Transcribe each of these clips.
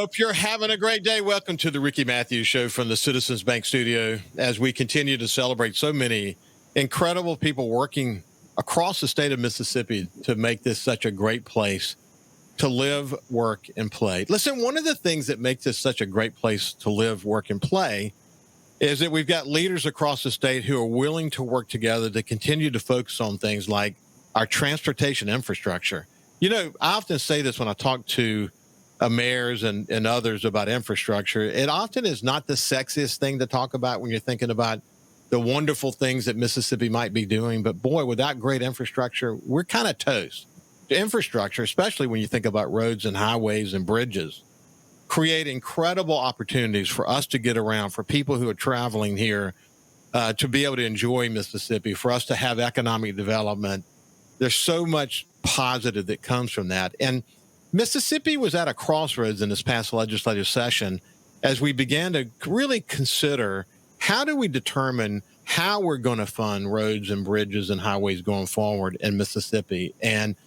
Hope you're having a great day. Welcome to the Ricky Matthews Show from the Citizens Bank Studio as we continue to celebrate so many incredible people working across the state of Mississippi to make this such a great place to live, work, and play. Listen, one of the things that makes this such a great place to live, work, and play is that we've got leaders across the state who are willing to work together to continue to focus on things like our transportation infrastructure. You know, I often say this when I talk to mayors and others about infrastructure. It often is not the sexiest thing to talk about when you're thinking about the wonderful things that Mississippi might be doing. But boy, without great infrastructure, we're kind of toast. Infrastructure, especially when you think about roads and highways and bridges, create incredible opportunities for us to get around, for people who are traveling here to be able to enjoy Mississippi, for us to have economic development. There's so much positive that comes from that. And Mississippi was at a crossroads in this past legislative session as we began to really consider how do we determine how we're going to fund roads and bridges and highways going forward in Mississippi. And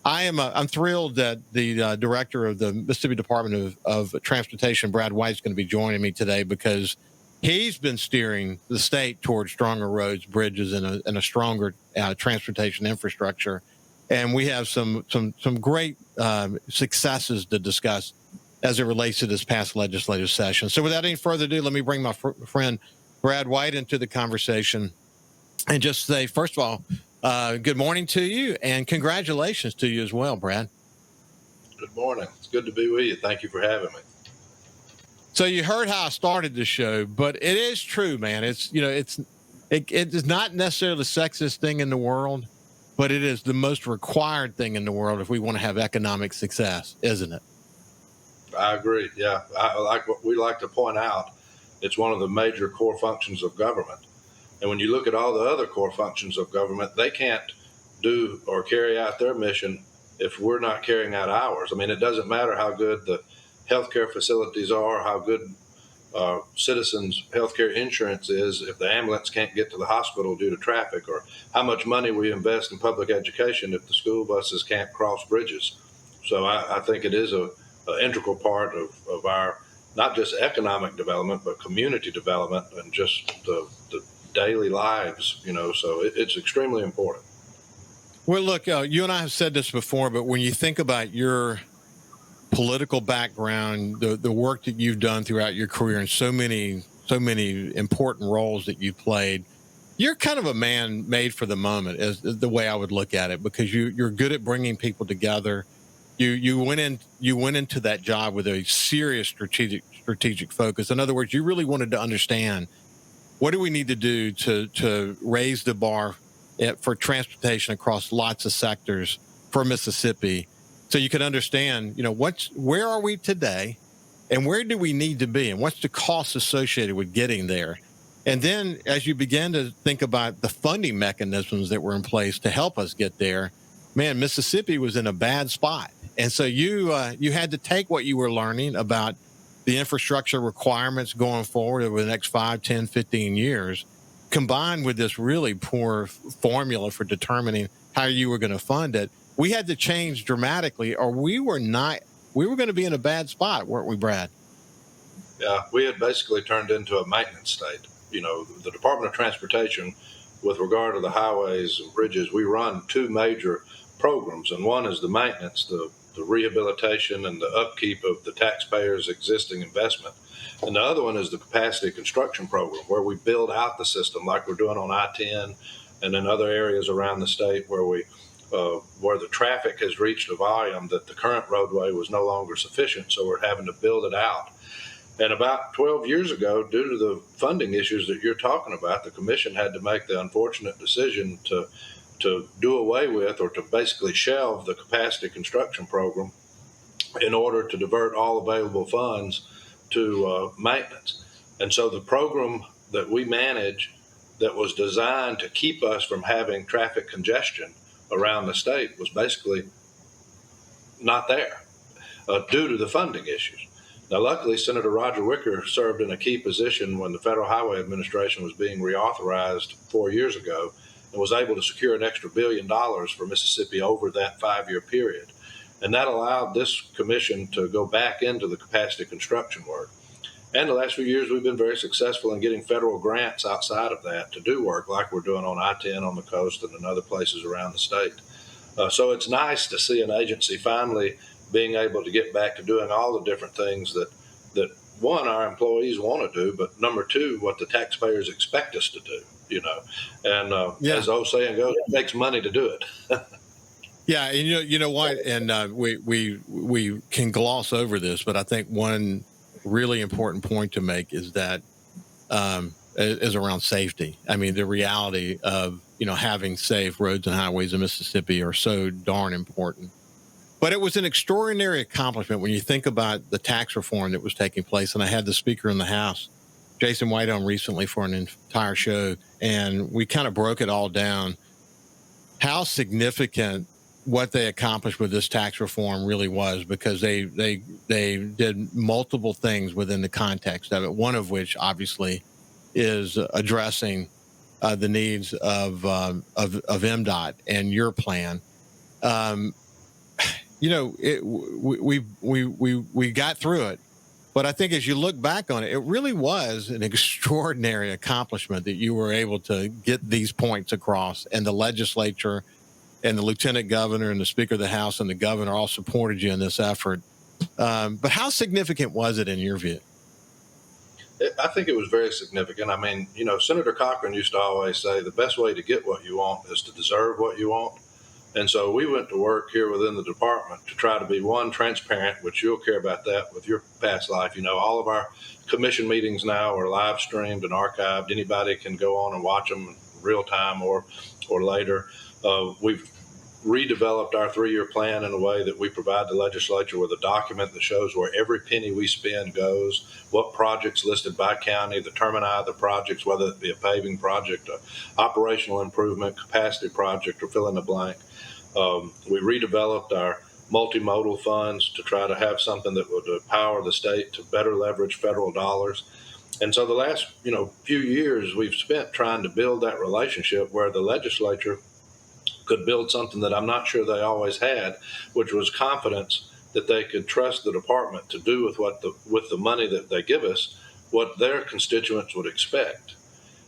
I'm thrilled that the director of the Mississippi Department of Transportation, Brad White, is going to be joining me today because he's been steering the state towards stronger roads, bridges, and a stronger transportation infrastructure. And we have some great successes to discuss as it relates to this past legislative session. So without any further ado, let me bring my friend Brad White into the conversation and just say, first of all, good morning to you and congratulations to you as well, Brad. Good morning. It's good to be with you. Thank you for having me. So you heard how I started the show, but it is true, man. It is not necessarily the sexiest thing in the world, but it is the most required thing in the world if we want to have economic success, isn't it? I agree. Yeah. Like what we like to point out, it's one of the major core functions of government. And when you look at all the other core functions of government, they can't do or carry out their mission if we're not carrying out ours. I mean, it doesn't matter how good the healthcare facilities are, how good citizens' healthcare insurance is, if the ambulance can't get to the hospital due to traffic, or how much money we invest in public education if the school buses can't cross bridges. So I think it is an integral part of our not just economic development, but community development and just the daily lives, so it's extremely important. Well, look, you and I have said this before, but when you think about your political background, the work that you've done throughout your career and so many important roles that you played, you're kind of a man made for the moment is the way I would look at it, because you're good at bringing people together. You went into that job with a serious strategic focus. In other words, you really wanted to understand what do we need to do to raise the bar for transportation across lots of sectors for Mississippi, so you can understand, where are we today and where do we need to be and what's the cost associated with getting there. And then as you began to think about the funding mechanisms that were in place to help us get there, man, Mississippi was in a bad spot. And so you had to take what you were learning about the infrastructure requirements going forward over the next 5, 10, 15 years, combined with this really poor formula for determining how you were going to fund it. We had to change dramatically, or we were going to be in a bad spot, weren't we, Brad? Yeah, we had basically turned into a maintenance state. The Department of Transportation, with regard to the highways and bridges, we run two major programs, and one is the maintenance, the rehabilitation and the upkeep of the taxpayers' existing investment. And the other one is the capacity construction program, where we build out the system like we're doing on I-10 and in other areas around the state where the traffic has reached a volume that the current roadway was no longer sufficient, so we're having to build it out. And about 12 years ago, due to the funding issues that you're talking about, the commission had to make the unfortunate decision to do away with, or to basically shelve, the capacity construction program in order to divert all available funds to maintenance. And so the program that we manage that was designed to keep us from having traffic congestion around the state was basically not there due to the funding issues. Now, luckily, Senator Roger Wicker served in a key position when the Federal Highway Administration was being reauthorized 4 years ago, and was able to secure an extra $1 billion for Mississippi over that 5-year period. And that allowed this commission to go back into the capacity construction work. And the last few years, we've been very successful in getting federal grants outside of that to do work like we're doing on I-10 on the coast and in other places around the state. So it's nice to see an agency finally being able to get back to doing all the different things that one, our employees want to do, but number two, what the taxpayers expect us to do, And as the old saying goes, it takes money to do it. Yeah, and you know what, and we can gloss over this, but I think one really important point to make is that is around safety. I mean, the reality of having safe roads and highways in Mississippi are so darn important. But it was an extraordinary accomplishment when you think about the tax reform that was taking place. And I had the Speaker in the House, Jason White, on recently for an entire show, and we kind of broke it all down. How significant what they accomplished with this tax reform really was, because they did multiple things within the context of it. One of which, obviously, is addressing the needs of MDOT and your plan. We got through it, but I think as you look back on it, it really was an extraordinary accomplishment that you were able to get these points across, and the legislature and the lieutenant governor and the Speaker of the House and the governor all supported you in this effort. But how significant was it in your view? I think it was very significant. I mean, Senator Cochran used to always say the best way to get what you want is to deserve what you want. And so we went to work here within the department to try to be, one, transparent, which you'll care about that with your past life. All of our commission meetings now are live streamed and archived. Anybody can go on and watch them in real time or later. We've redeveloped our 3-year plan in a way that we provide the legislature with a document that shows where every penny we spend goes, what projects listed by county, the termini of the projects, whether it be a paving project, a operational improvement, capacity project, or fill in the blank. We redeveloped our multimodal funds to try to have something that would empower the state to better leverage federal dollars. And so the last few years we've spent trying to build that relationship where the legislature could build something that I'm not sure they always had, which was confidence that they could trust the department to do with the money that they give us what their constituents would expect.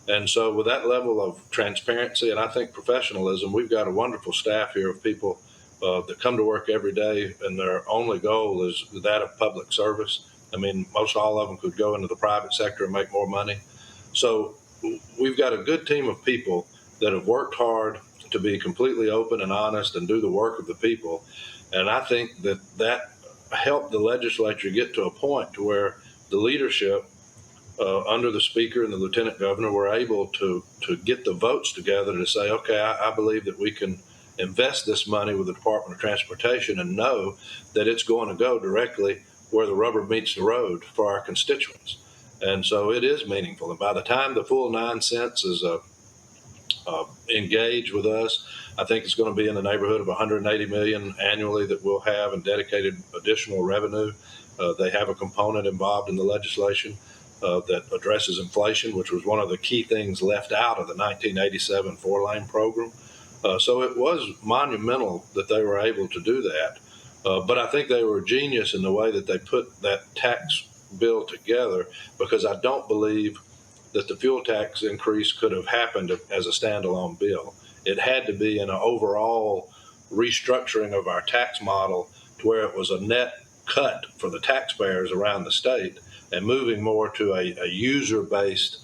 And so with that level of transparency and I think professionalism, we've got a wonderful staff here of people that come to work every day, and their only goal is that of public service. I mean, most all of them could go into the private sector and make more money. So we've got a good team of people that have worked hard to be completely open and honest and do the work of the people. And I think that helped the legislature get to a point to where the leadership under the Speaker and the Lieutenant Governor were able to get the votes together to say, okay, I believe that we can invest this money with the Department of Transportation and know that it's going to go directly where the rubber meets the road for our constituents. And so it is meaningful. And by the time the full 9 cents is engaged with us, I think it's going to be in the neighborhood of $180 million annually that we'll have in dedicated additional revenue. They have a component involved in the legislation that addresses inflation, which was one of the key things left out of the 1987 4-lane program. So it was monumental that they were able to do that. But I think they were genius in the way that they put that tax bill together, because I don't believe that the fuel tax increase could have happened as a standalone bill. It had to be in an overall restructuring of our tax model to where it was a net cut for the taxpayers around the state and moving more to a user-based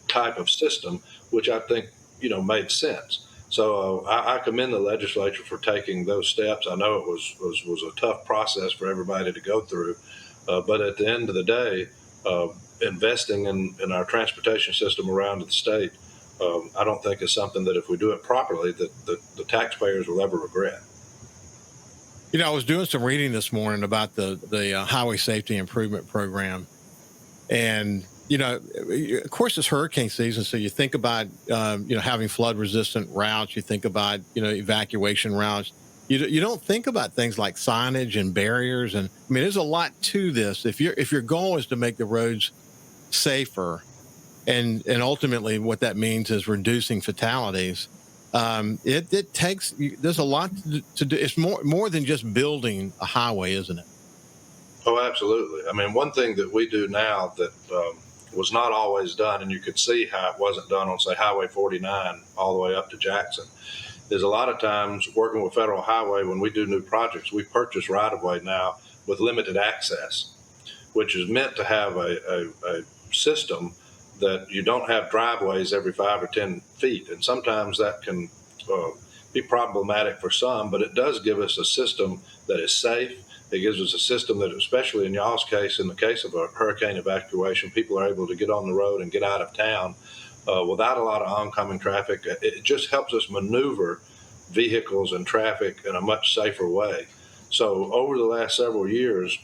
type of system, which I think, made sense. So I commend the legislature for taking those steps. I know it was a tough process for everybody to go through, but at the end of the day, investing in our transportation system around the state, I don't think is something that if we do it properly, that the taxpayers will ever regret. I was doing some reading this morning about the Highway Safety Improvement Program, and of course it's hurricane season, so you think about having flood-resistant routes. You think about evacuation routes. You don't think about things like signage and barriers, and I mean there's a lot to this. If your goal is to make the roads safer, and ultimately what that means is reducing fatalities, It takes, there's a lot to do. It's more than just building a highway, isn't it? Oh, absolutely. I mean, one thing that we do now that was not always done, and you could see how it wasn't done on, say, Highway 49 all the way up to Jackson, is a lot of times working with Federal Highway, when we do new projects, we purchase right-of-way now with limited access, which is meant to have a system that you don't have driveways every 5 or 10 feet. And sometimes that can be problematic for some, but it does give us a system that is safe. It gives us a system that, especially in y'all's case, in the case of a hurricane evacuation, people are able to get on the road and get out of town without a lot of oncoming traffic. It just helps us maneuver vehicles and traffic in a much safer way. So over the last several years,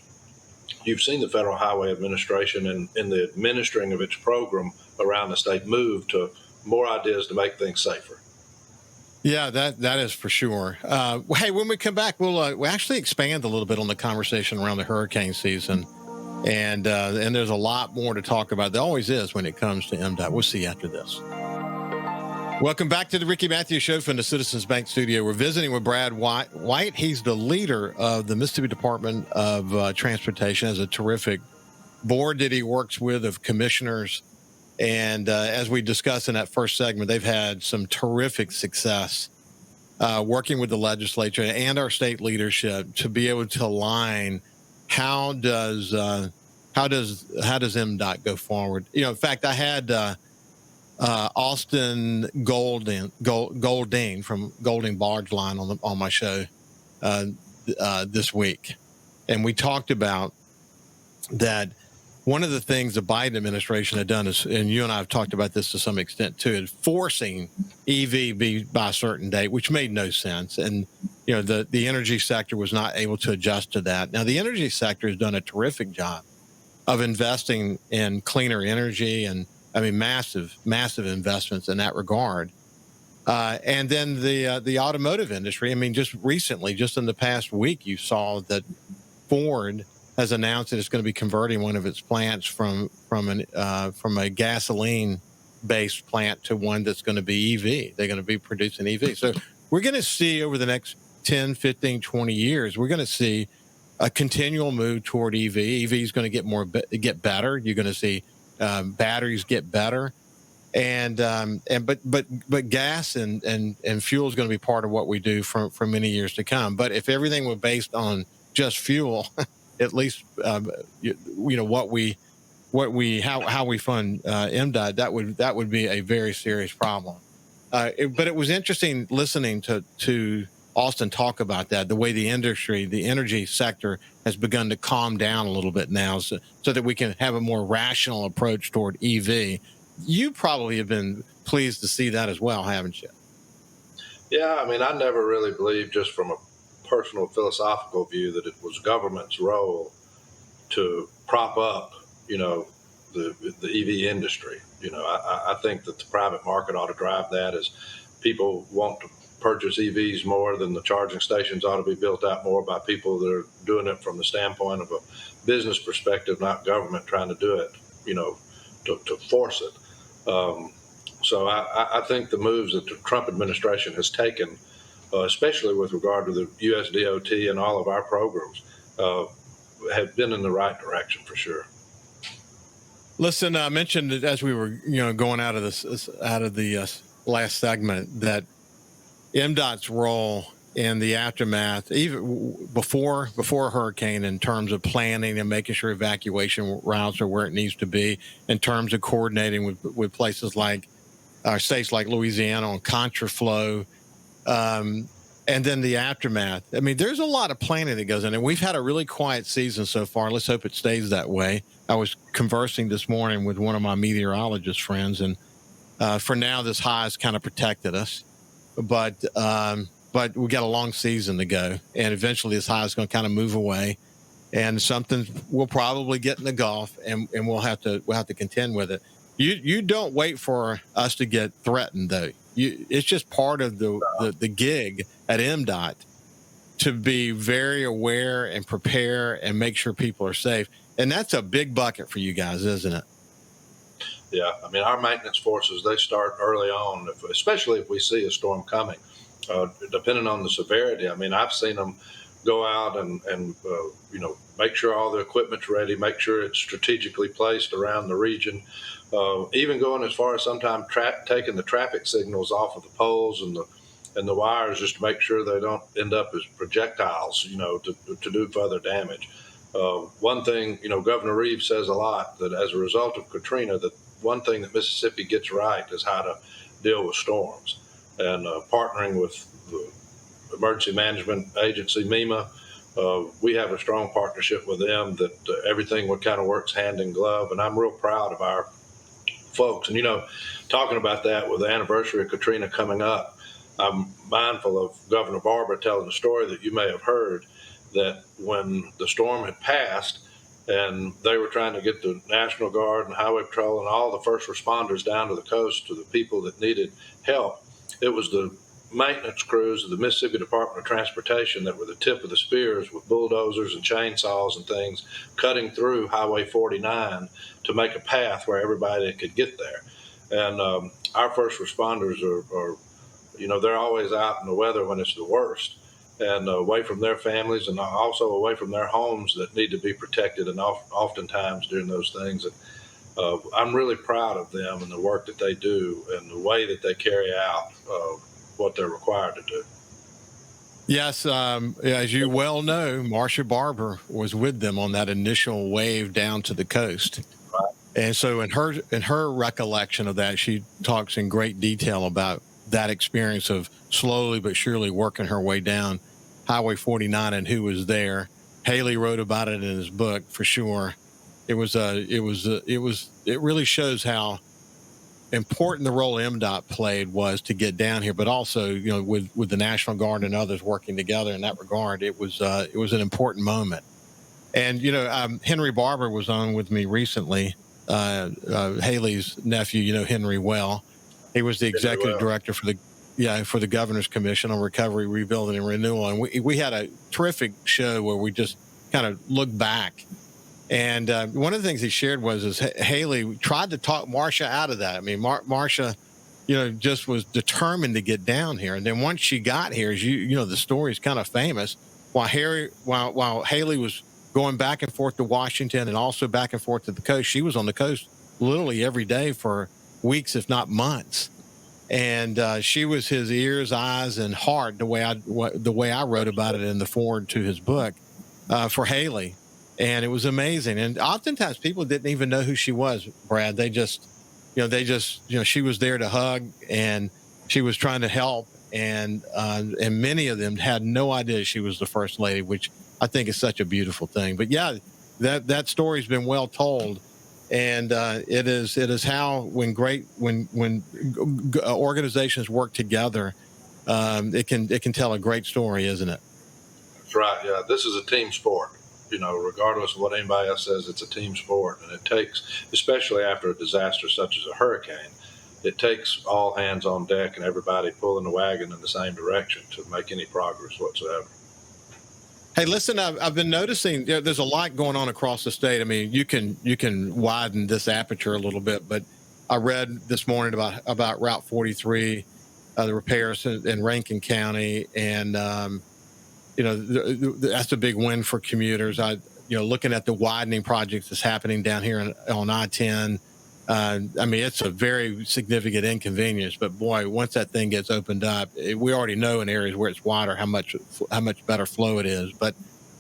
you've seen the Federal Highway Administration in the administering of its program around the state move to more ideas to make things safer. Yeah, that is for sure. Hey, when we come back, we'll actually expand a little bit on the conversation around the hurricane season, and there's a lot more to talk about. There always is when it comes to MDOT. We'll see you after this. Welcome back to the Ricky Matthews Show from the Citizens Bank Studio. We're visiting with Brad White. He's the leader of the Mississippi Department of Transportation. Has a terrific board that he works with of commissioners. And as we discussed in that first segment, they've had some terrific success working with the legislature and our state leadership to be able to align how does MDOT go forward. You know, in fact, I had Austin Golding from Golding Barge Line on my show this week, and we talked about that. One of the things the Biden administration had done is, and you and I have talked about this to some extent too, is forcing EV be by a certain date, which made no sense. And, you know, the energy sector was not able to adjust to that. Now, the energy sector has done a terrific job of investing in cleaner energy, and I mean, massive investments in that regard. And then the automotive industry, I mean, just recently, just in the past week, you saw that Ford has announced that it's going to be converting one of its plants from a gasoline-based plant to one that's going to be EV. They're going to be producing EV. So we're going to see over the next 10, 15, 20 years, we're going to see a continual move toward EV. EV is going to get better. You're going to see batteries get better, but gas and fuel is going to be part of what we do for many years to come. But if everything were based on just fuel, at least how we fund MDOT, that would be a very serious problem. But it was interesting listening to Austin talk about that, the way the energy sector has begun to calm down a little bit now, so that we can have a more rational approach toward EV. You probably have been pleased to see that as well, haven't you? Yeah, I mean, I never really believed, just from a personal philosophical view, that it was government's role to prop up, the EV industry. I think that the private market ought to drive that, as people want to purchase EVs more, than the charging stations ought to be built out more by people that are doing it from the standpoint of a business perspective, not government trying to do it, to force it. So I think the moves that the Trump administration has taken, especially with regard to the USDOT and all of our programs, have been in the right direction for sure. Listen, I mentioned that as we were, going out of the last segment, that MDOT's role in the aftermath, even before a hurricane, in terms of planning and making sure evacuation routes are where it needs to be, in terms of coordinating with places like states like Louisiana on contraflow, and then the aftermath. I mean, there's a lot of planning that goes in, and we've had a really quiet season so far. Let's hope it stays that way. I was conversing this morning with one of my meteorologist friends, and for now, this high has kind of protected us, but we got a long season to go, and eventually this high is going to kind of move away, and something will probably get in the Gulf, and we'll have to contend with it. You don't wait for us to get threatened, though. It's just part of the gig at MDOT to be very aware and prepare and make sure people are safe. And that's a big bucket for you guys, isn't it? Yeah, I mean, our maintenance forces, they start early on, especially if we see a storm coming, depending on the severity. I mean, I've seen them go out and make sure all the equipment's ready, make sure it's strategically placed around the region, even going as far as sometimes taking the traffic signals off of the poles and the wires just to make sure they don't end up as projectiles, to do further damage. One thing, Governor Reeves says a lot, that as a result of Katrina, that one thing that Mississippi gets right is how to deal with storms. And partnering with the Emergency Management Agency, MEMA, we have a strong partnership with them that everything kind of works hand in glove. And I'm real proud of our folks. And, talking about that with the anniversary of Katrina coming up, I'm mindful of Governor Barber telling a story that you may have heard, that when the storm had passed and they were trying to get the National Guard and Highway Patrol and all the first responders down to the coast to the people that needed help, it was the maintenance crews of the Mississippi Department of Transportation that were the tip of the spears with bulldozers and chainsaws and things cutting through Highway 49 to make a path where everybody could get there. And our first responders are they're always out in the weather when it's the worst, and away from their families and also away from their homes that need to be protected, and oftentimes during those things. And I'm really proud of them and the work that they do and the way that they carry out what they're required to do. Yes, as you well know, Marcia Barber was with them on that initial wave down to the coast. Right. And so in her recollection of that, she talks in great detail about that experience of slowly but surely working her way down Highway 49 and who was there. Haley wrote about it in his book for sure. It really shows how important the role MDOT played was to get down here, but also, with the National Guard and others working together in that regard, it was an important moment. And, Henry Barber was on with me recently, Haley's nephew, Henry well. He was the executive director for the Governor's Commission on Recovery, Rebuilding, and Renewal. And we had a terrific show where we just kind of looked back. And one of the things he shared was Haley tried to talk Marcia out of that. I mean, Marcia, just was determined to get down here. And then once she got here, as the story is kind of famous, while Haley was going back and forth to Washington and also back and forth to the coast, she was on the coast literally every day for weeks, if not months. And she was his ears, eyes, and heart, the way I wrote about it in the foreword to his book, for Haley. And it was amazing. And oftentimes people didn't even know who she was, Brad. They just, she was there to hug, and she was trying to help. And many of them had no idea she was the first lady, which I think is such a beautiful thing. But yeah, that story's been well told. And it is how when organizations work together, it can tell a great story, isn't it? That's right. Yeah, this is a team sport. Regardless of what anybody else says, it's a team sport, and it takes, especially after a disaster such as a hurricane, it takes all hands on deck and everybody pulling the wagon in the same direction to make any progress whatsoever. Hey, listen, I've been noticing there's a lot going on across the state. I mean, you can widen this aperture a little bit, but I read this morning about Route 43, the repairs in Rankin County, and that's a big win for commuters. Looking at the widening projects that's happening down here on I-10. I mean, it's a very significant inconvenience, but boy, once that thing gets opened up, we already know in areas where it's wider how much better flow it is. But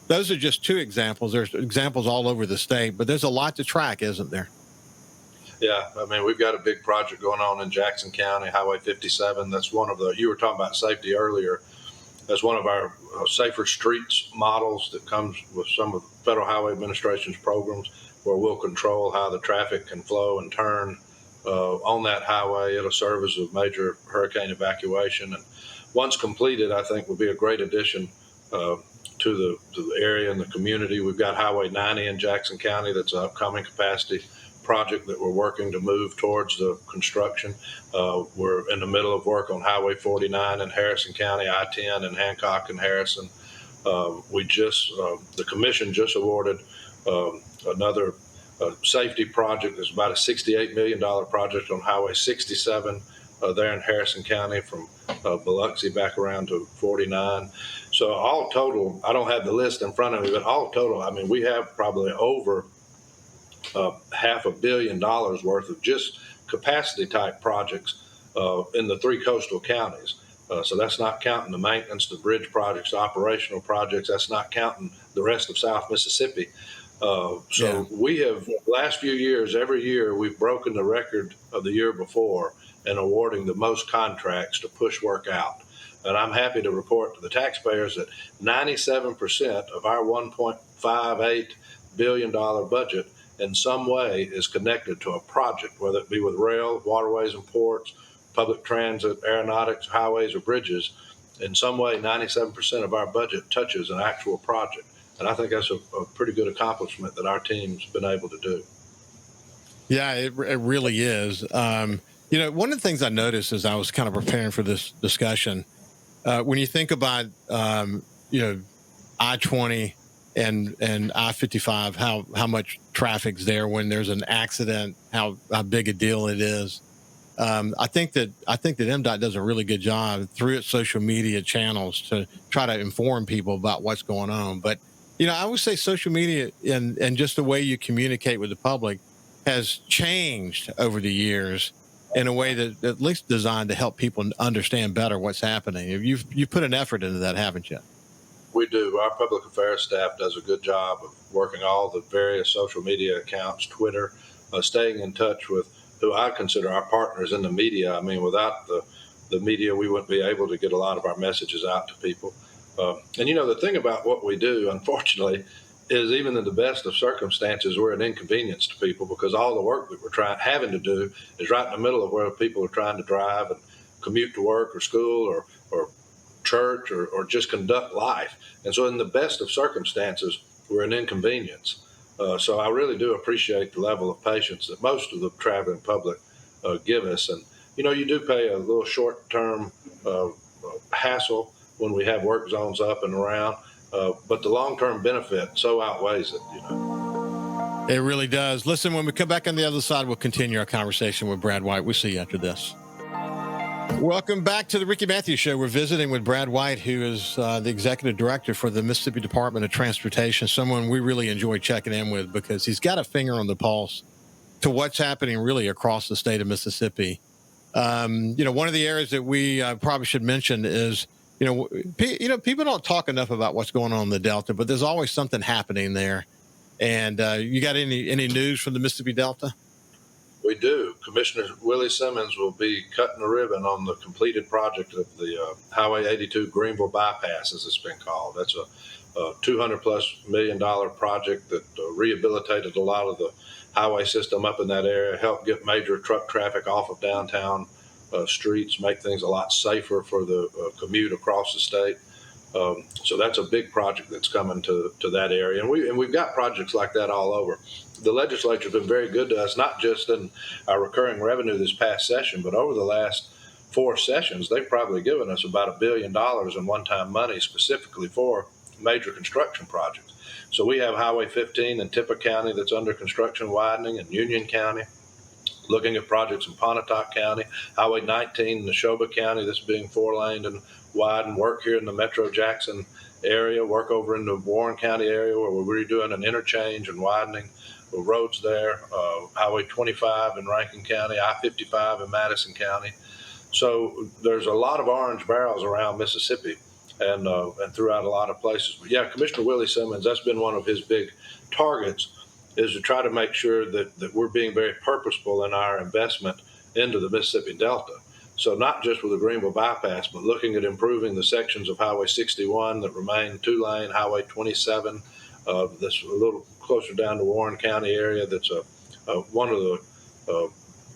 those are just two examples. There's examples all over the state, but there's a lot to track, isn't there? Yeah, I mean, we've got a big project going on in Jackson County, Highway 57. That's one of you were talking about safety earlier. That's one of our safer streets models that comes with some of the Federal Highway Administration's programs, where we'll control how the traffic can flow and turn on that highway. It'll serve as a major hurricane evacuation. And once completed, I think will be a great addition to the area and the community. We've got Highway 90 in Jackson County. That's an upcoming capacity project that we're working to move towards the construction. We're in the middle of work on Highway 49 in Harrison County, I-10 in Hancock and Harrison. The commission just awarded another safety project. There's about a $68 million project on Highway 67 there in Harrison County from Biloxi back around to 49. So all total, I don't have the list in front of me, but all total, I mean, we have probably over $500 million worth of just capacity type projects in the 3 coastal counties. So that's not counting the maintenance, the bridge projects, operational projects. That's not counting the rest of South Mississippi. We have, last few years, every year, we've broken the record of the year before in awarding the most contracts to push work out. And I'm happy to report to the taxpayers that 97% of our $1.58 billion budget in some way is connected to a project, whether it be with rail, waterways and ports, public transit, aeronautics, highways, or bridges. In some way, 97% of our budget touches an actual project. And I think that's a pretty good accomplishment that our team's been able to do. Yeah, it really is. One of the things I noticed as I was kind of preparing for this discussion, when you think about, I-20 and I-55, how much traffic's there when there's an accident, how big a deal it is. I think that MDOT does a really good job through its social media channels to try to inform people about what's going on. But, I would say social media and just the way you communicate with the public has changed over the years in a way that at least designed to help people understand better what's happening. You've put an effort into that, haven't you? We do. Our public affairs staff does a good job of working all the various social media accounts, Twitter, staying in touch with who I consider our partners in the media. I mean, without the media, we wouldn't be able to get a lot of our messages out to people. The thing about what we do, unfortunately, is even in the best of circumstances, we're an inconvenience to people because all the work that we're having to do is right in the middle of where people are trying to drive and commute to work or school or church or just conduct life. And so in the best of circumstances, we're an inconvenience. So I really do appreciate the level of patience that most of the traveling public give us. And, you do pay a little short-term hassle when we have work zones up and around, but the long-term benefit so outweighs it, It really does. Listen, when we come back on the other side, we'll continue our conversation with Brad White. We'll see you after this. Welcome back to the Ricky Matthews Show. We're visiting with Brad White, who is the executive director for the Mississippi Department of Transportation, someone we really enjoy checking in with because he's got a finger on the pulse to what's happening really across the state of Mississippi. One of the areas that we probably should mention is, people don't talk enough about what's going on in the Delta, but there's always something happening there. And you got any news from the Mississippi Delta? We do. Commissioner Willie Simmons will be cutting the ribbon on the completed project of the Highway 82 Greenville Bypass, as it's been called. That's a $200+ million project that rehabilitated a lot of the highway system up in that area, helped get major truck traffic off of downtown streets, make things a lot safer for the commute across the state. So that's a big project that's coming to that area. And we've got projects like that all over. The legislature has been very good to us, not just in our recurring revenue this past session, but over the last 4 sessions, they've probably given us about $1 billion in one-time money specifically for major construction projects. So we have Highway 15 in Tippah County that's under construction widening, in Union County, looking at projects in Pontotoc County, Highway 19 in Neshoba County that's being 4-laned and widened, work here in the Metro Jackson area, work over in the Warren County area where we're redoing an interchange and widening the roads there, Highway 25 in Rankin County, I-55 in Madison County. So there's a lot of orange barrels around Mississippi and throughout a lot of places. But yeah, Commissioner Willie Simmons, that's been one of his big targets, is to try to make sure that we're being very purposeful in our investment into the Mississippi Delta. So not just with the Greenville Bypass, but looking at improving the sections of Highway 61 that remain 2-lane, Highway 27, that's a little closer down to Warren County area. That's one of the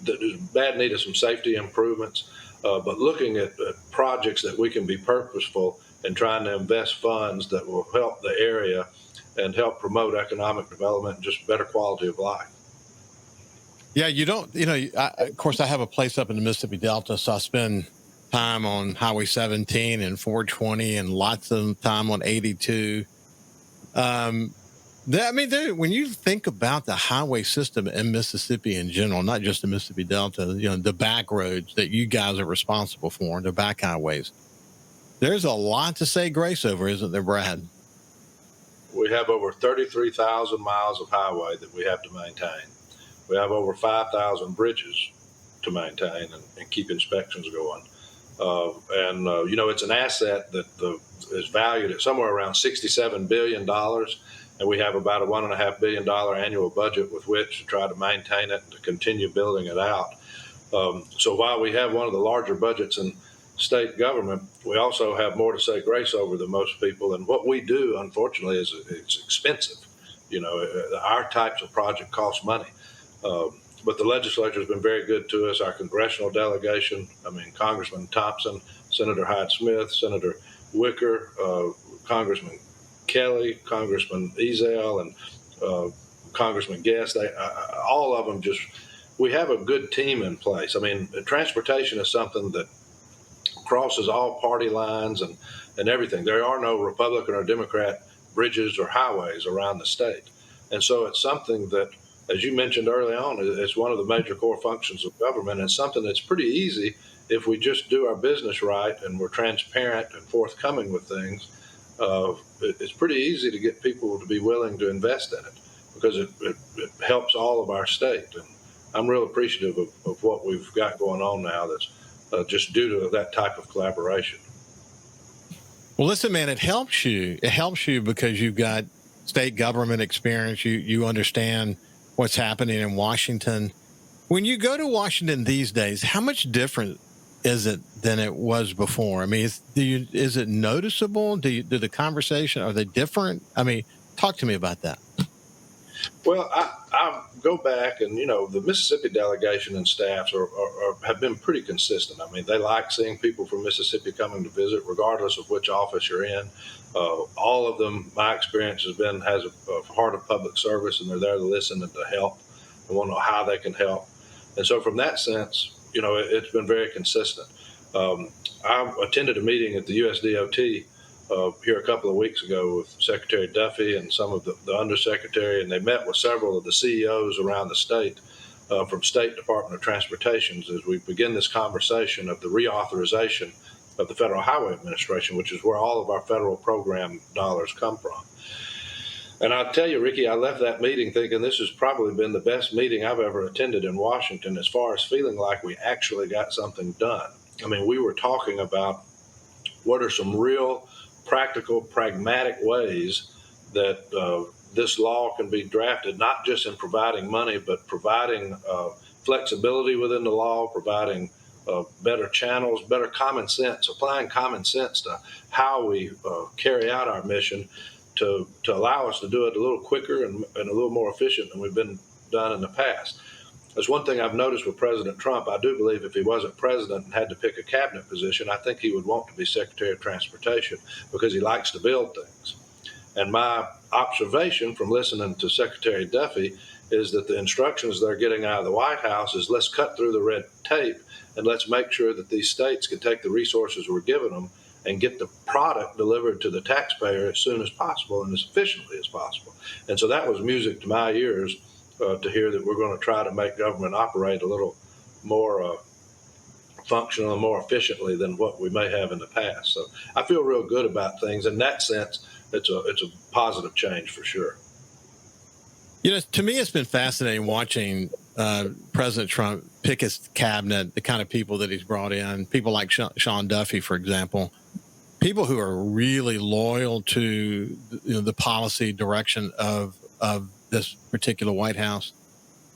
that is bad need of some safety improvements. But looking at projects that we can be purposeful and trying to invest funds that will help the area and help promote economic development and just better quality of life. Yeah, of course, I have a place up in the Mississippi Delta, so I spend time on Highway 17 and 420 and lots of time on 82. When you think about the highway system in Mississippi in general, not just the Mississippi Delta, the back roads that you guys are responsible for, the back highways, there's a lot to say grace over, isn't there, Brad? We have over 33,000 miles of highway that we have to maintain. We have over 5,000 bridges to maintain and keep inspections going. It's an asset that is valued at somewhere around $67 billion. And we have about a $1.5 billion annual budget with which to try to maintain it and to continue building it out. So while we have one of the larger budgets in state government, we also have more to say grace over than most people. And what we do, unfortunately, is it's expensive. Our types of project cost money. But the legislature has been very good to us. Our congressional delegation, Congressman Thompson, Senator Hyde Smith, Senator Wicker, Congressman Kelly, Congressman Ezell, and Congressman Guest, all of them we have a good team in place. Transportation is something that crosses all party lines and everything. There are no Republican or Democrat bridges or highways around the state. And so it's something that, as you mentioned early on, it's one of the major core functions of government, and something that's pretty easy if we just do our business right and we're transparent and forthcoming with things. It's pretty easy to get people to be willing to invest in it because it helps all of our state. And I'm real appreciative of what we've got going on now that's just due to that type of collaboration. Well, listen, man, it helps you. It helps you because you've got state government experience. You understand what's happening in Washington. When you go to Washington these days, how much different is it than it was before? Is it noticeable? Do the conversation, are they different? Talk to me about that. Well, I go back and, the Mississippi delegation and staffs have been pretty consistent. They like seeing people from Mississippi coming to visit, regardless of which office you're in. All of them, my experience has a heart of public service, and they're there to listen and to help and want to know how they can help. And so from that sense, it's been very consistent. I attended a meeting at the USDOT here a couple of weeks ago with Secretary Duffy and some of the undersecretary, and they met with several of the CEOs around the state from State Department of Transportation as we begin this conversation of the reauthorization of the Federal Highway Administration, which is where all of our federal program dollars come from. And I'll tell you, Ricky, I left that meeting thinking this has probably been the best meeting I've ever attended in Washington as far as feeling like we actually got something done. We were talking about what are some real practical, pragmatic ways that this law can be drafted, not just in providing money, but providing flexibility within the law, providing better channels, better common sense, applying common sense to how we carry out our mission to allow us to do it a little quicker and a little more efficient than we've been done in the past. There's one thing I've noticed with President Trump. I do believe if he wasn't president and had to pick a cabinet position, I think he would want to be Secretary of Transportation because he likes to build things. And my observation from listening to Secretary Duffy is that the instructions they're getting out of the White House is let's cut through the red tape and let's make sure that these states can take the resources we're giving them and get the product delivered to the taxpayer as soon as possible and as efficiently as possible. And so that was music to my ears to hear that we're going to try to make government operate a little more functional and more efficiently than what we may have in the past. So I feel real good about things. In that sense, it's a positive change for sure. To me, it's been fascinating watching President Trump pick his cabinet, the kind of people that he's brought in, people like Sean Duffy, for example, people who are really loyal to the policy direction of this particular White House,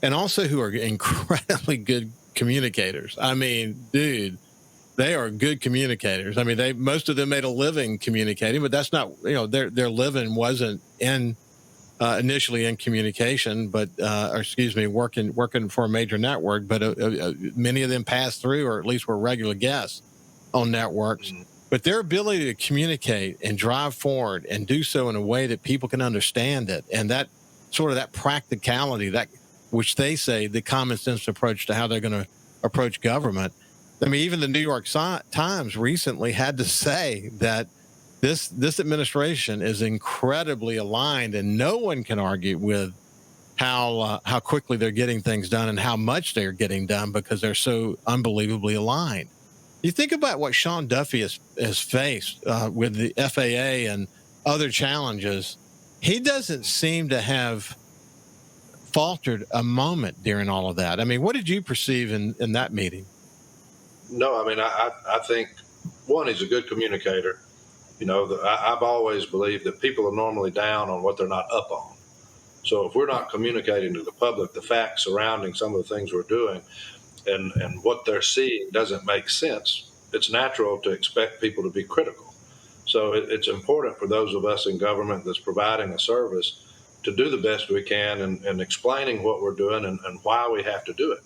and also who are incredibly good communicators. Dude, they are good communicators. Most of them made a living communicating, but that's not, their living wasn't initially in communication, but working for a major network. But many of them passed through, or at least were regular guests on networks. Mm-hmm. But their ability to communicate and drive forward and do so in a way that people can understand it, and that sort of that practicality, that which they say the common sense approach to how they're going to approach government. Even the New York Times recently had to say that this administration is incredibly aligned, and no one can argue with how quickly they're getting things done and how much they're getting done because they're so unbelievably aligned. You think about what Sean Duffy has faced with the FAA and other challenges. He doesn't seem to have faltered a moment during all of that. I mean, what did you perceive in that meeting? No, I mean, I think, one, he's a good communicator. I've always believed that people are normally down on what they're not up on. So if we're not communicating to the public the facts surrounding some of the things we're doing and what they're seeing doesn't make sense, it's natural to expect people to be critical. So it's important for those of us in government that's providing a service to do the best we can in explaining what we're doing and why we have to do it.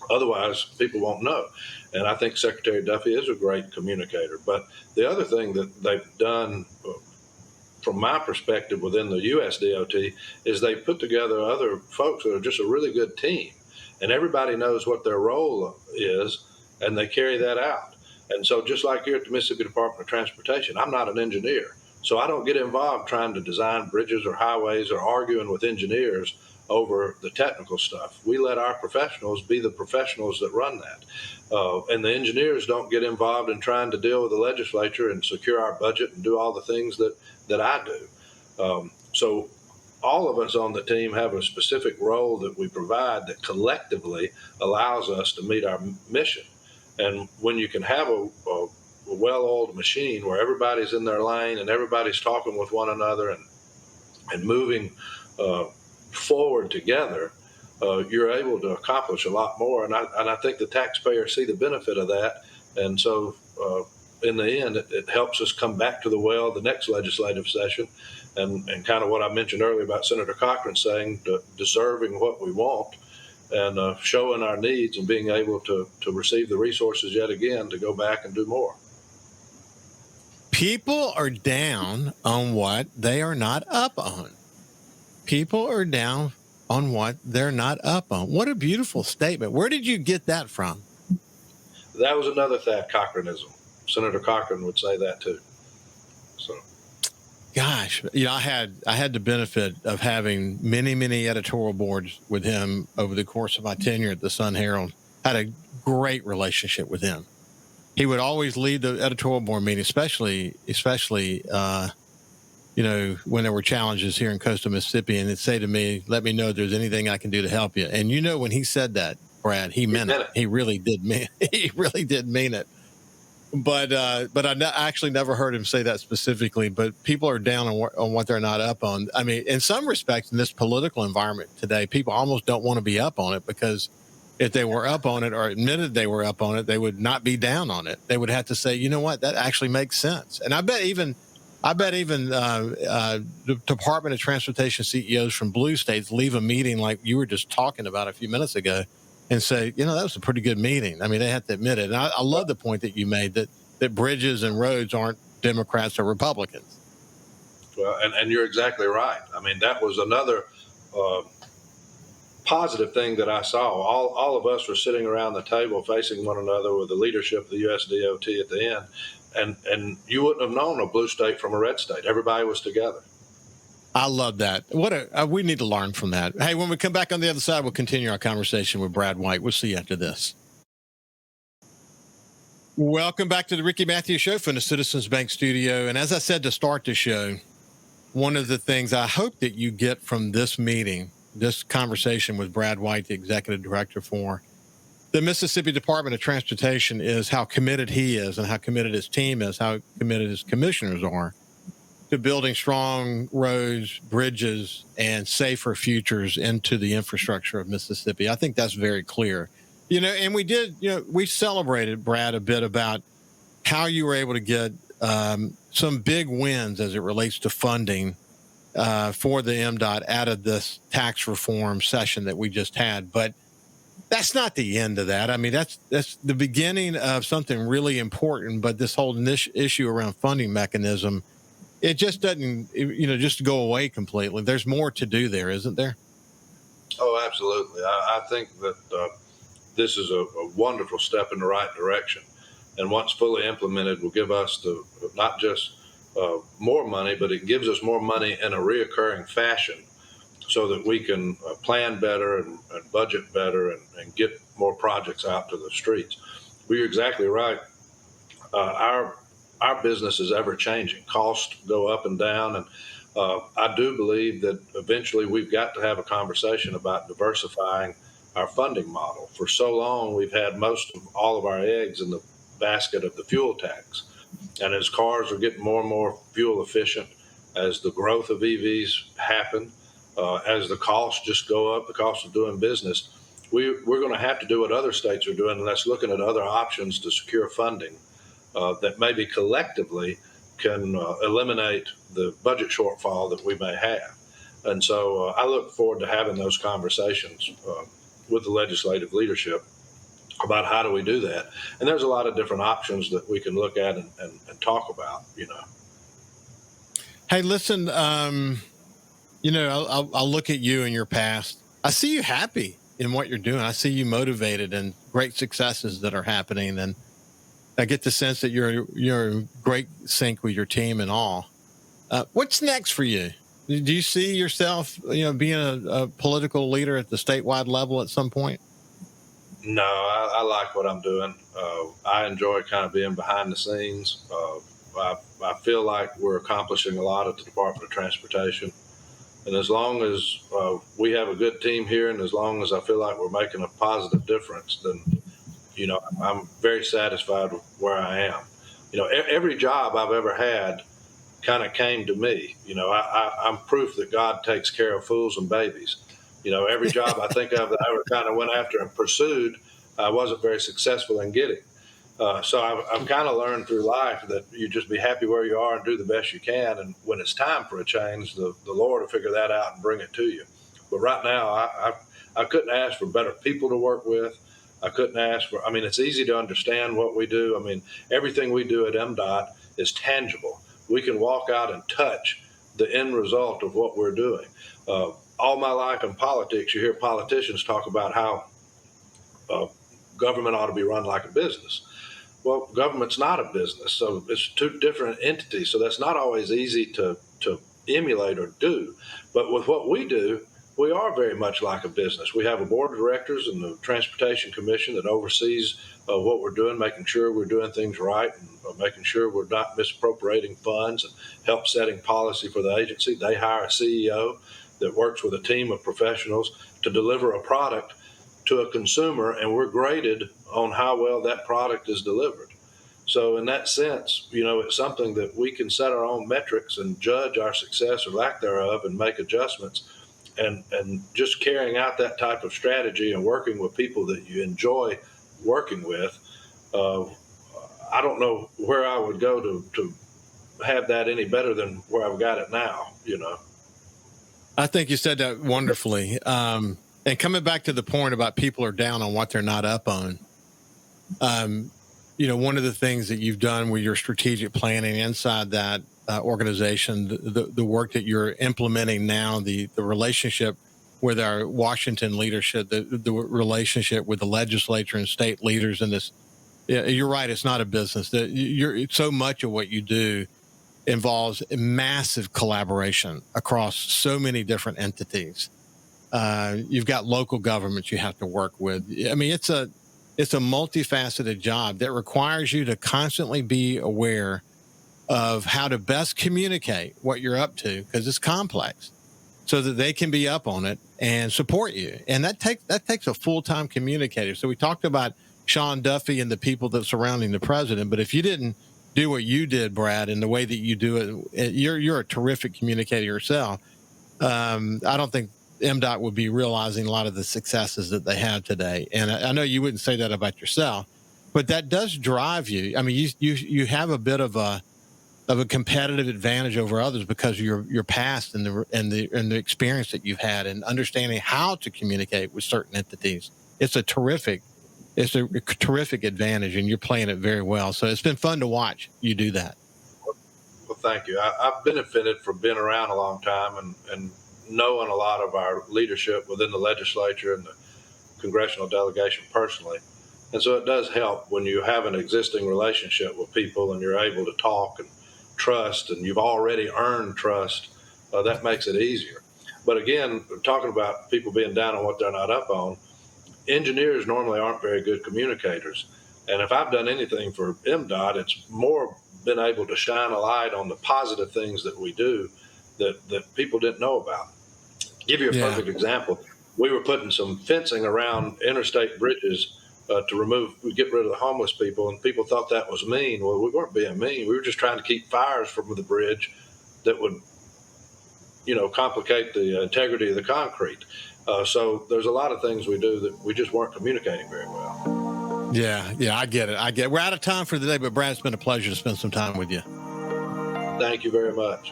Otherwise, people won't know. And I think Secretary Duffy is a great communicator. But the other thing that they've done, from my perspective within the U.S. DOT, is they put together other folks that are just a really good team. And everybody knows what their role is, and they carry that out. And so just like here at the Mississippi Department of Transportation, I'm not an engineer. So I don't get involved trying to design bridges or highways or arguing with engineers over the technical stuff. We let our professionals be the professionals that run that. And the engineers don't get involved in trying to deal with the legislature and secure our budget and do all the things that I do. So all of us on the team have a specific role that we provide that collectively allows us to meet our mission. And when you can have a well-oiled machine where everybody's in their lane and everybody's talking with one another and moving forward together, you're able to accomplish a lot more. And I think the taxpayers see the benefit of that. And so in the end, it helps us come back to the well the next legislative session. And kind of what I mentioned earlier about Senator Cochran saying, deserving what we want and showing our needs and being able to receive the resources yet again to go back and do more. People are down on what they are not up on. People are down on what they're not up on. What a beautiful statement. Where did you get that from? That was another Thad Cochranism. Senator Cochran would say that too. So, gosh, I had the benefit of having many editorial boards with him over the course of my tenure at the Sun Herald. Had a great relationship with him. He would always lead the editorial board meeting, especially when there were challenges here in coastal Mississippi, and he'd say to me, "Let me know if there's anything I can do to help you." And when he said that, Brad, he meant it. He really did mean it. He really did mean it. But I actually never heard him say that specifically. But people are down on what they're not up on. I mean, in some respects, in this political environment today, people almost don't want to be up on it, because if they were up on it or admitted they were up on it, they would not be down on it. They would have to say, you know what, that actually makes sense. And I bet even the Department of Transportation CEOs from blue states leave a meeting like you were just talking about a few minutes ago and say, that was a pretty good meeting. I mean, they have to admit it. And I love the point that you made that bridges and roads aren't Democrats or Republicans. Well, and you're exactly right. I mean, that was another positive thing that I saw. All of us were sitting around the table facing one another with the leadership of the U.S. DOT at the end. And you wouldn't have known a blue state from a red state. Everybody was together. I love that. We need to learn from that. Hey, when we come back on the other side, we'll continue our conversation with Brad White. We'll see you after this. Welcome back to the Ricky Matthews Show from the Citizens Bank studio. And as I said to start the show, one of the things I hope that you get from this meeting, this conversation with Brad White, the executive director for the Mississippi Department of Transportation, is how committed he is and how committed his team is, how committed his commissioners are to building strong roads, bridges, and safer futures into the infrastructure of Mississippi. I think that's very clear. And we celebrated, Brad, a bit about how you were able to get some big wins as it relates to funding for the MDOT out of this tax reform session that we just had. But that's not the end of that. I mean, that's the beginning of something really important. But this whole issue around funding mechanism, it just doesn't, just go away completely. There's more to do there, isn't there? Oh, absolutely. I think that this is a wonderful step in the right direction. And once fully implemented, will give us not just more money, but it gives us more money in a reoccurring fashion so that we can plan better and budget better and get more projects out to the streets. Well, you're exactly right. Our business is ever changing. Costs go up and down, and I do believe that eventually we've got to have a conversation about diversifying our funding model. For so long, we've had most of all of our eggs in the basket of the fuel tax, and as cars are getting more and more fuel efficient, as the growth of EVs happen, as the costs just go up, the cost of doing business, we're going to have to do what other states are doing, and that's looking at other options to secure funding that maybe collectively can eliminate the budget shortfall that we may have. And so I look forward to having those conversations with the legislative leadership about how do we do that. And there's a lot of different options that we can look at and talk about, Hey, listen, I'll look at you in your past. I see you happy in what you're doing. I see you motivated and great successes that are happening. And I get the sense that you're in great sync with your team and all. What's next for you? Do you see yourself, being a political leader at the statewide level at some point? No, I like what I'm doing. I enjoy kind of being behind the scenes. I feel like we're accomplishing a lot at the Department of Transportation. And as long as we have a good team here, and as long as I feel like we're making a positive difference, then, I'm very satisfied with where I am. Every job I've ever had kind of came to me. I'm proof that God takes care of fools and babies. Every job I think of that I ever kind of went after and pursued, I wasn't very successful in getting. So I've kind of learned through life that you just be happy where you are and do the best you can. And when it's time for a change, the Lord will figure that out and bring it to you. But right now, I couldn't ask for better people to work with. I couldn't ask for, it's easy to understand what we do. Everything we do at MDOT is tangible. We can walk out and touch the end result of what we're doing. All my life in politics, you hear politicians talk about how government ought to be run like a business. Well, government's not a business, so it's two different entities. So that's not always easy to emulate or do. But with what we do, we are very much like a business. We have a board of directors and the Transportation Commission that oversees what we're doing, making sure we're doing things right and making sure we're not misappropriating funds and help setting policy for the agency. They hire a CEO that works with a team of professionals to deliver a product to a consumer, and we're graded on how well that product is delivered. So in that sense, it's something that we can set our own metrics and judge our success or lack thereof and make adjustments. And just carrying out that type of strategy and working with people that you enjoy working with, I don't know where I would go to have that any better than where I've got it now, I think you said that wonderfully. And coming back to the point about people are down on what they're not up on, one of the things that you've done with your strategic planning inside that organization, the work that you're implementing now, the relationship with our Washington leadership, the relationship with the legislature and state leaders in this. Yeah, you're right. It's not a business. So much of what you do involves massive collaboration across so many different entities. You've got local governments you have to work with. It's a multifaceted job that requires you to constantly be aware of how to best communicate what you're up to, because it's complex, so that they can be up on it and support you. And that takes a full-time communicator. So we talked about Sean Duffy and the people that surrounding the president, but if you didn't do what you did, Brad, in the way that you do it, you're a terrific communicator yourself. I don't think MDOT would be realizing a lot of the successes that they have today. And I know you wouldn't say that about yourself, but that does drive you. You have a bit of a competitive advantage over others because of your past and the experience that you've had and understanding how to communicate with certain entities. It's a terrific advantage, and you're playing it very well. So it's been fun to watch you do that. Well, thank you. I've benefited from being around a long time and knowing a lot of our leadership within the legislature and the congressional delegation personally. And so it does help when you have an existing relationship with people and you're able to talk and trust and you've already earned trust, that makes it easier. But again, talking about people being down on what they're not up on, engineers normally aren't very good communicators. And if I've done anything for MDOT, it's more been able to shine a light on the positive things that we do that people didn't know about. Give you a perfect example. We were putting some fencing around interstate bridges to get rid of the homeless people, and people thought that was mean. Well, we weren't being mean. We were just trying to keep fires from the bridge that would, complicate the integrity of the concrete. So there's a lot of things we do that we just weren't communicating very well. Yeah, I get it. We're out of time for the day, but Brad, it's been a pleasure to spend some time with you. Thank you very much.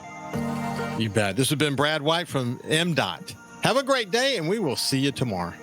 You bet. This has been Brad White from MDOT. Have a great day, and we will see you tomorrow.